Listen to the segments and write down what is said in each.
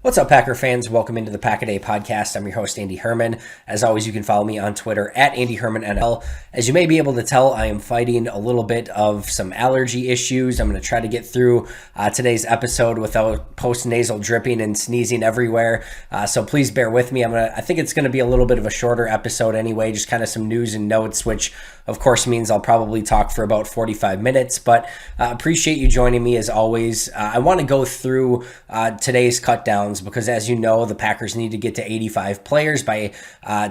What's up, Packer fans? Welcome into the Pack a Day podcast. I'm your host, Andy Herman. As always, you can follow me on Twitter at AndyHermanNL. As you may be able to tell, I am fighting a little bit of some allergy issues. I'm going to try to get through today's episode without post-nasal dripping and sneezing everywhere. So please bear with me. I think it's going to be a little bit of a shorter episode anyway, just kind of some news and notes, which of course means I'll probably talk for about 45 minutes, but appreciate you joining me as always. I want to go through today's cut downs because, as you know, the Packers need to get to 85 players by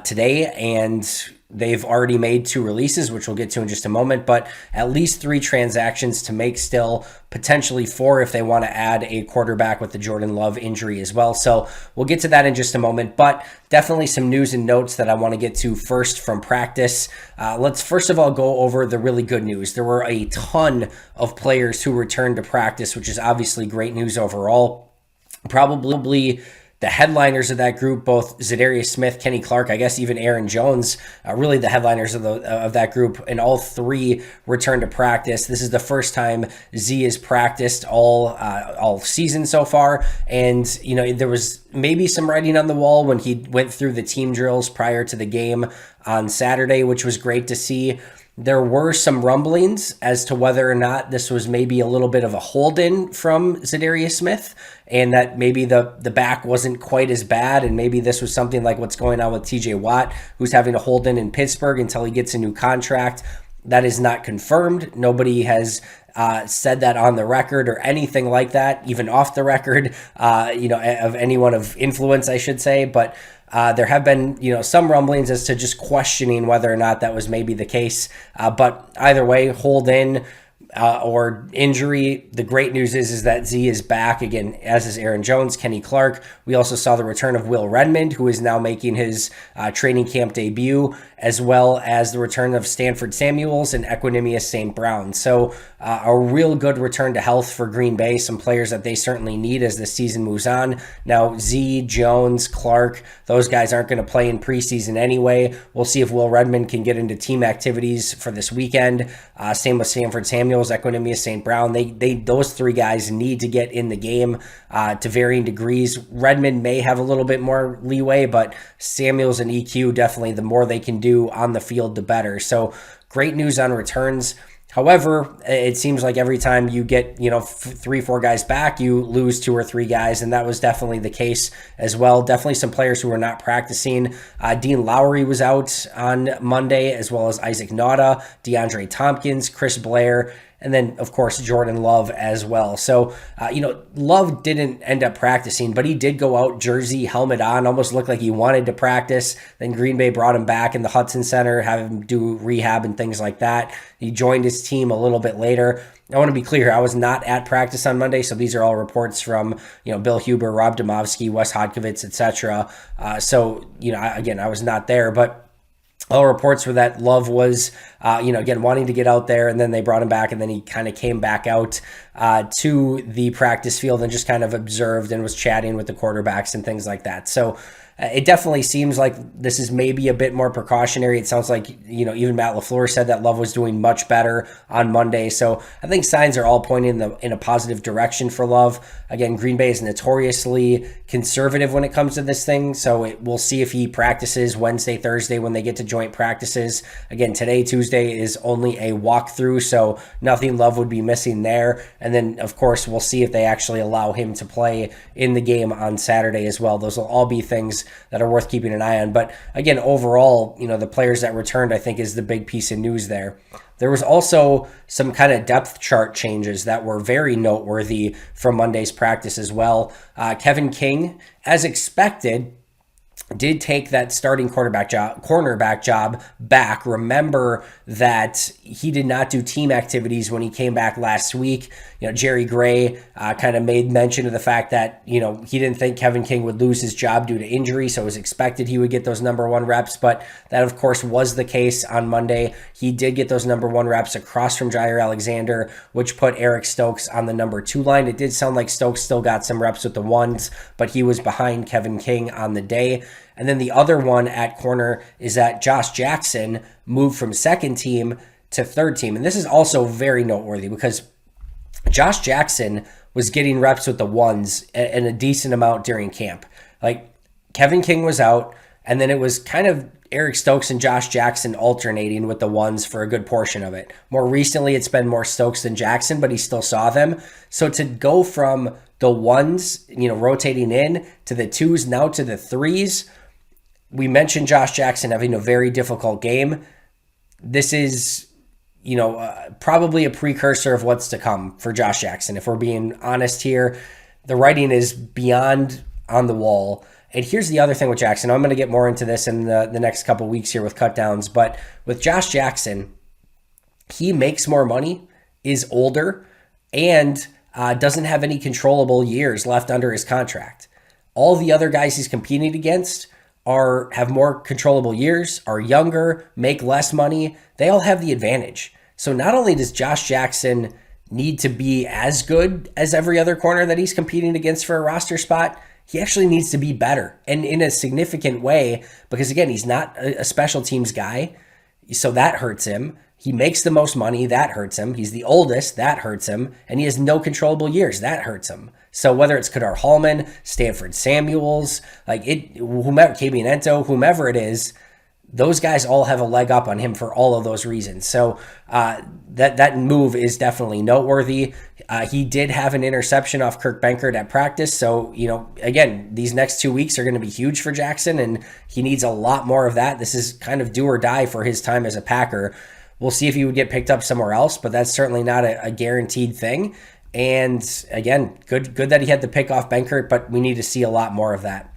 today, and they've already made 2 releases, which we'll get to in just a moment, but at least 3 transactions to make still, potentially 4 if they want to add a quarterback with the Jordan Love injury as well. So we'll get to that in just a moment, but definitely some news and notes that I want to get to first from practice. Let's first of all go over the really good news. There were a ton of players who returned to practice, which is obviously great news overall. Probably the headliners of that group, both Zadarius Smith, Kenny Clark, I guess even Aaron Jones, really the headliners of that group, and all 3 returned to practice. This is the first time Z has practiced all season so far, and there was maybe some writing on the wall when he went through the team drills prior to the game on Saturday, which was great to see. There were some rumblings as to whether or not this was maybe a little bit of a hold-in from Zadarius Smith, and that maybe the back wasn't quite as bad, and maybe this was something like what's going on with TJ Watt, who's having to hold in Pittsburgh until he gets a new contract. That is not confirmed. Nobody has said that on the record or anything like that, even off the record, of anyone of influence, I should say, but there have been, some rumblings as to just questioning whether or not that was maybe the case. But either way, hold in or injury, the great news is that Z is back again, as is Aaron Jones, Kenny Clark. We also saw the return of Will Redmond, who is now making his training camp debut, as well as the return of Stanford Samuels and Equanimous St. Brown. So a real good return to health for Green Bay, some players that they certainly need as the season moves on. Now, Z, Jones, Clark, those guys aren't going to play in preseason anyway. We'll see if Will Redmond can get into team activities for this weekend. Same with Stanford Samuels, Equanimous St. Brown. Those 3 guys need to get in the game to varying degrees. Redmond may have a little bit more leeway, but Samuels and EQ, definitely the more they can do on the field, the better. So great news on returns. However, it seems like every time you get, 3-4 guys back, you lose 2 or 3 guys, and that was definitely the case as well. Definitely some players who were not practicing. Dean Lowry was out on Monday, as well as Isaac Nauta, DeAndre Tompkins, Chris Blair, and then, of course, Jordan Love as well. So, Love didn't end up practicing, but he did go out, jersey, helmet on, almost looked like he wanted to practice. Then Green Bay brought him back in the Hudson Center, have him do rehab and things like that. He joined his team a little bit later. I want to be clear, I was not at practice on Monday, so these are all reports from, Bill Huber, Rob Demovsky, Wes Hodkiewicz, etc. I was not there, but all reports were that Love was, again, wanting to get out there, and then they brought him back, and then he kind of came back out to the practice field and just kind of observed and was chatting with the quarterbacks and things like that. So it definitely seems like this is maybe a bit more precautionary. It sounds like, even Matt LaFleur said that Love was doing much better on Monday. So I think signs are all pointing in a positive direction for Love. Again, Green Bay is notoriously conservative when it comes to this thing. So we'll see if he practices Wednesday, Thursday when they get to joint practices. Again, today, Tuesday, is only a walkthrough, so nothing Love would be missing there. And then, of course, we'll see if they actually allow him to play in the game on Saturday as well. Those will all be things that are worth keeping an eye on. But again, overall, the players that returned, I think, is the big piece of news there. There was also some kind of depth chart changes that were very noteworthy from Monday's practice as well. Kevin King, as expected, did take that starting cornerback job back. Remember that he did not do team activities when he came back last week. Jerry Gray kind of made mention of the fact that, he didn't think Kevin King would lose his job due to injury, so it was expected he would get those number 1 reps, but that, of course, was the case on Monday. He did get those number 1 reps across from Jair Alexander, which put Eric Stokes on the number 2 line. It did sound like Stokes still got some reps with the ones, but he was behind Kevin King on the day. And then the other one at corner is that Josh Jackson moved from second team to third team. And this is also very noteworthy because Josh Jackson was getting reps with the ones and a decent amount during camp. Like Kevin King was out, and then it was kind of Eric Stokes and Josh Jackson alternating with the ones for a good portion of it. More recently, it's been more Stokes than Jackson, but he still saw them. So to go from the ones, rotating in to the twos, now to the threes, we mentioned Josh Jackson having a very difficult game. This is, probably a precursor of what's to come for Josh Jackson. If we're being honest here, the writing is beyond on the wall. And here's the other thing with Jackson. I'm going to get more into this in the next couple weeks here with cut downs. But with Josh Jackson, he makes more money, is older, and doesn't have any controllable years left under his contract. All the other guys he's competing against have more controllable years, are younger, make less money. They all have the advantage. So not only does Josh Jackson need to be as good as every other corner that he's competing against for a roster spot, he actually needs to be better, and in a significant way, because again, he's not a special teams guy, so that hurts him. He makes the most money, that hurts him. He's the oldest, that hurts him, and he has no controllable years, that hurts him. So whether it's Kadar Hallman, Stanford Samuels, whomever, KB Nento, whomever it is, those guys all have a leg up on him for all of those reasons. So that move is definitely noteworthy. He did have an interception off Kirk Benkert at practice. So, again, these next 2 weeks are going to be huge for Jackson, and he needs a lot more of that. This is kind of do or die for his time as a Packer. We'll see if he would get picked up somewhere else, but that's certainly not a guaranteed thing. And again, good that he had to pick off Benkert, but we need to see a lot more of that.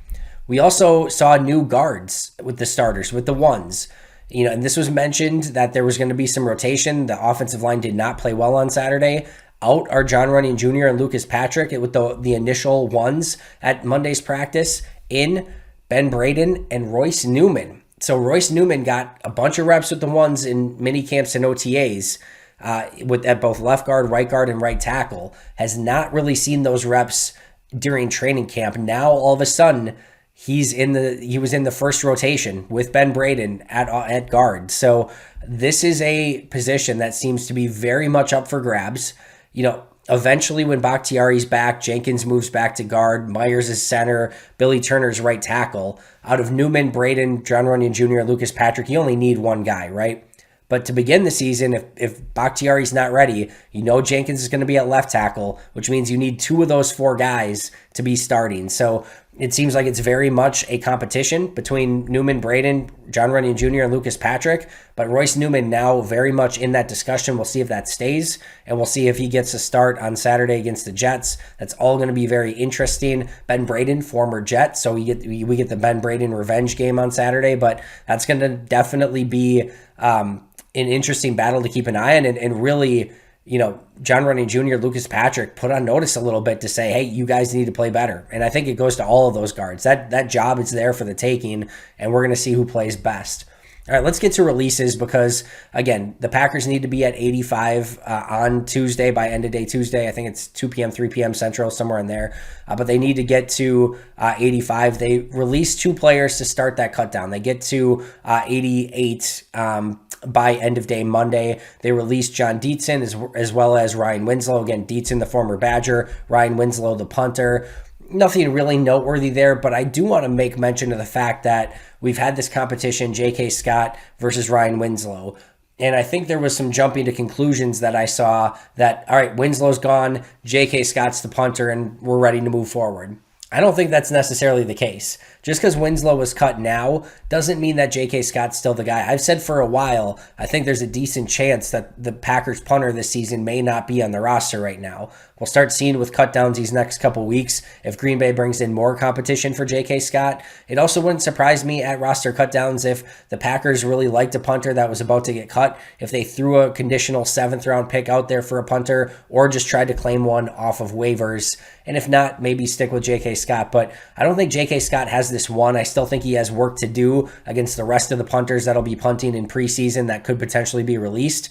We also saw new guards with the starters, with the ones. And this was mentioned that there was going to be some rotation. The offensive line did not play well on Saturday. Out are John Runyon Jr. and Lucas Patrick with the initial ones at Monday's practice. In Ben Braden and Royce Newman. So Royce Newman got a bunch of reps with the ones in mini camps and OTAs at both left guard, right guard, and right tackle. Has not really seen those reps during training camp. Now all of a sudden, he was in the first rotation with Ben Braden at guard. So this is a position that seems to be very much up for grabs. Eventually when Bakhtiari's back, Jenkins moves back to guard, Myers is center, Billy Turner's right tackle. Out of Newman, Braden, John Runyon Jr., Lucas Patrick, you only need one guy, right? But to begin the season, if Bakhtiari's not ready, Jenkins is going to be at left tackle, which means you need two of those four guys to be starting. So it seems like it's very much a competition between Newman, Braden, John Runyon Jr., and Lucas Patrick. But Royce Newman now very much in that discussion. We'll see if that stays, and we'll see if he gets a start on Saturday against the Jets. That's all going to be very interesting. Ben Braden, former Jet, so we get the Ben Braden revenge game on Saturday. But that's going to definitely be an interesting battle to keep an eye on, and really, John Runyon Jr., Lucas Patrick put on notice a little bit to say, hey, you guys need to play better. And I think it goes to all of those guards. That job is there for the taking, and we're going to see who plays best. All right, let's get to releases because, again, the Packers need to be at 85 on Tuesday by end of day Tuesday. I think it's 2 p.m., 3 p.m. Central, somewhere in there. But they need to get to 85. They release two players to start that cut down. They get to 88 by end of day Monday. They released John Dietzen as well as Ryan Winslow. Again, Dietzen, the former Badger, Ryan Winslow, the punter. Nothing really noteworthy there, but I do want to make mention of the fact that we've had this competition, J.K. Scott versus Ryan Winslow. And I think there was some jumping to conclusions that I saw that, all right, Winslow's gone, J.K. Scott's the punter, and we're ready to move forward. I don't think that's necessarily the case. Just because Winslow was cut now doesn't mean that J.K. Scott's still the guy. I've said for a while, I think there's a decent chance that the Packers punter this season may not be on the roster right now. We'll start seeing with cut downs these next couple weeks if Green Bay brings in more competition for J.K. Scott. It also wouldn't surprise me at roster cut downs if the Packers really liked a punter that was about to get cut, if they threw a conditional 7th round pick out there for a punter or just tried to claim one off of waivers. And if not, maybe stick with J.K. Scott. But I don't think J.K. Scott has this one. I still think he has work to do against the rest of the punters that'll be punting in preseason that could potentially be released.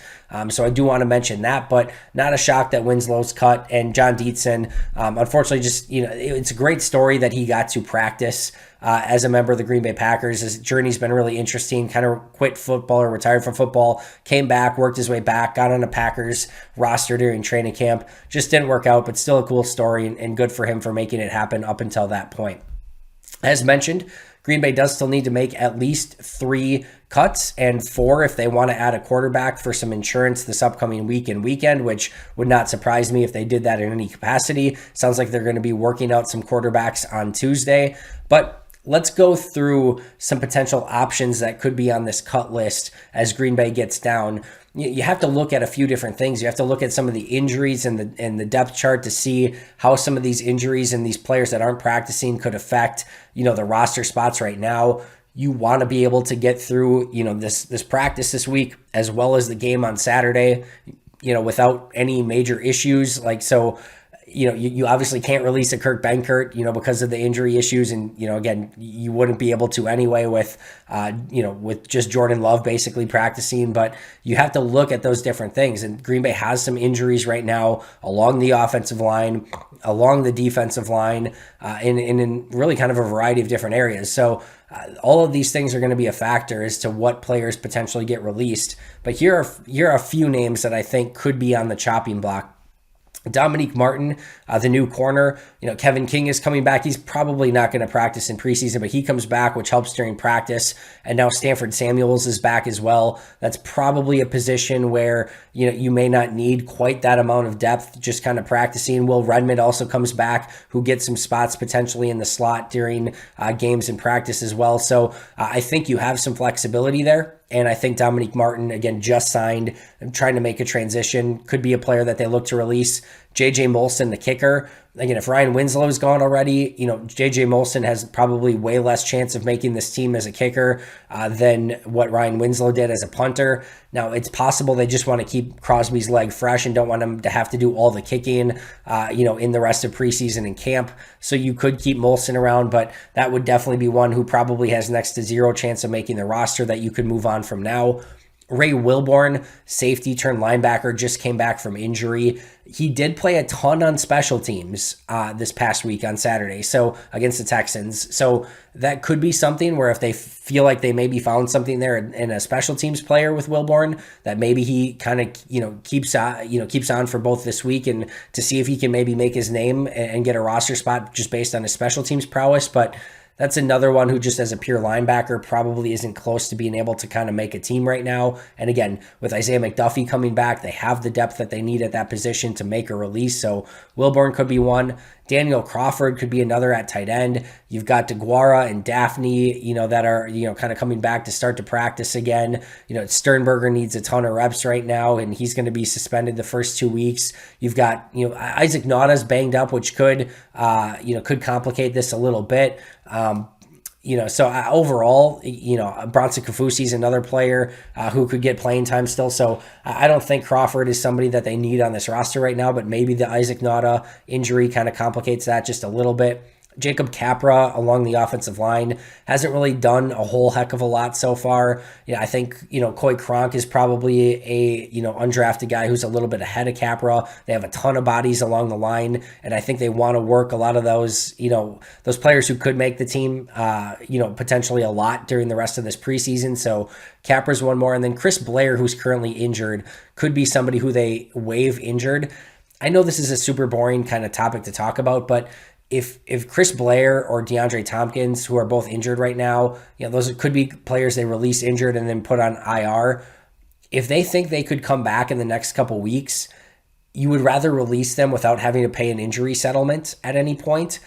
So I do want to mention that, but not a shock that Winslow's cut. And John Dietzen, unfortunately, just, it's a great story that he got to practice as a member of the Green Bay Packers. His journey's been really interesting, kind of quit football or retired from football, came back, worked his way back, got on a Packers roster during training camp. Just didn't work out, but still a cool story and good for him for making it happen up until that point. As mentioned, Green Bay does still need to make at least 3 cuts and 4 if they want to add a quarterback for some insurance this upcoming week and weekend, which would not surprise me if they did that in any capacity. Sounds like they're going to be working out some quarterbacks on Tuesday. But let's go through some potential options that could be on this cut list as Green Bay gets down. You have to look at a few different things. You have to look at some of the injuries and the depth chart to see how some of these injuries and these players that aren't practicing could affect, the roster spots right now. You want to be able to get through, this practice this week as well as the game on Saturday, without any major issues. You obviously can't release a Kurt Benkert, because of the injury issues. And, again, you wouldn't be able to anyway with just Jordan Love basically practicing. But you have to look at those different things. And Green Bay has some injuries right now along the offensive line, along the defensive line, in really kind of a variety of different areas. So all of these things are going to be a factor as to what players potentially get released. But here are a few names that I think could be on the chopping block. Dominique Martin, the new corner. Kevin King is coming back. He's probably not going to practice in preseason, but he comes back, which helps during practice. And now Stanford Samuels is back as well. That's probably a position where, you may not need quite that amount of depth, just kind of practicing. Will Redmond also comes back, who gets some spots potentially in the slot during games and practice as well. So I think you have some flexibility there. And I think Dominique Martin, again, just signed, trying to make a transition, could be a player that they look to release. J.J. Molson, the kicker. Again, if Ryan Winslow is gone already, J.J. Molson has probably way less chance of making this team as a kicker than what Ryan Winslow did as a punter. Now, it's possible they just want to keep Crosby's leg fresh and don't want him to have to do all the kicking, in the rest of preseason and camp. So you could keep Molson around, but that would definitely be one who probably has next to zero chance of making the roster that you could move on from now. Ray Wilborn, safety turned linebacker, just came back from injury. He did play a ton on special teams this past week on Saturday, so against the Texans. So that could be something where if they feel like they maybe found something there in a special teams player with Wilborn, that maybe he kind of keeps on for both this week and to see if he can maybe make his name and get a roster spot just based on his special teams prowess. But that's another one who just as a pure linebacker probably isn't close to being able to kind of make a team right now. And again, with Isaiah McDuffie coming back, they have the depth that they need at that position to make a release. So Wilborn could be one. Daniel Crawford could be another at tight end. You've got DeGuara and Daphne, that are, kind of coming back to start to practice again. Sternberger needs a ton of reps right now, and he's going to be suspended the first 2 weeks. You've got, Isaac Nauta's banged up, which could complicate this a little bit. So overall, Bronson Kafusi is another player who could get playing time still. So I don't think Crawford is somebody that they need on this roster right now, but maybe the Isaac Nauta injury kind of complicates that just a little bit. Jacob Capra along the offensive line hasn't really done a whole heck of a lot so far. I think, Coy Cronk is probably a, undrafted guy who's a little bit ahead of Capra. They have a ton of bodies along the line, and I think they want to work a lot of those, those players who could make the team, potentially a lot during the rest of this preseason. So Capra's one more. And then Chris Blair, who's currently injured, could be somebody who they waive injured. I know this is a super boring kind of topic to talk about, but if Chris Blair or DeAndre Tompkins, who are both injured right now, those could be players they release injured and then put on IR. If they think they could come back in the next couple weeks, you would rather release them without having to pay an injury settlement at any point.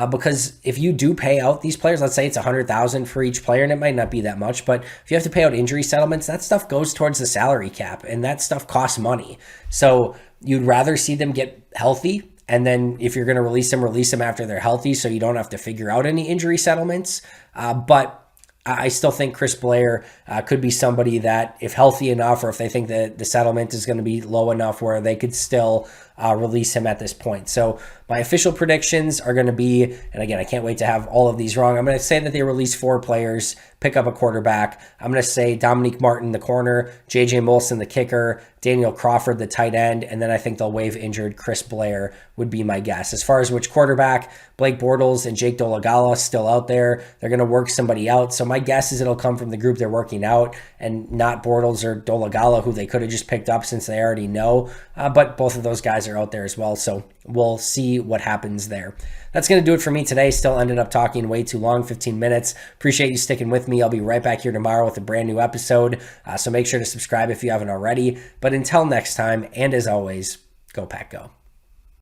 Because if you do pay out these players, let's say it's $100,000 for each player, and it might not be that much, but if you have to pay out injury settlements, that stuff goes towards the salary cap, and that stuff costs money. So you'd rather see them get healthy. And then if you're going to release them after they're healthy so you don't have to figure out any injury settlements. But I still think Chris Blair could be somebody that, if healthy enough, or if they think that the settlement is going to be low enough where they could still release him at this point. So my official predictions are going to be, and again, I can't wait to have all of these wrong. I'm going to say that they release 4 players, pick up a quarterback. I'm going to say Dominique Martin, the corner, JJ Molson, the kicker, Daniel Crawford, the tight end, and then I think they'll waive injured Chris Blair would be my guess. As far as which quarterback, Blake Bortles and Jake Dolegala still out there. They're going to work somebody out. So my guess is it'll come from the group they're working out and not Bortles or Dolegala, who they could have just picked up since they already know. But both of those guys are out there as well. So we'll see what happens there. That's going to do it for me today. Still ended up talking way too long, 15 minutes. Appreciate you sticking with me. I'll be right back here tomorrow with a brand new episode. So make sure to subscribe if you haven't already. But until next time, and as always, go Pack Go.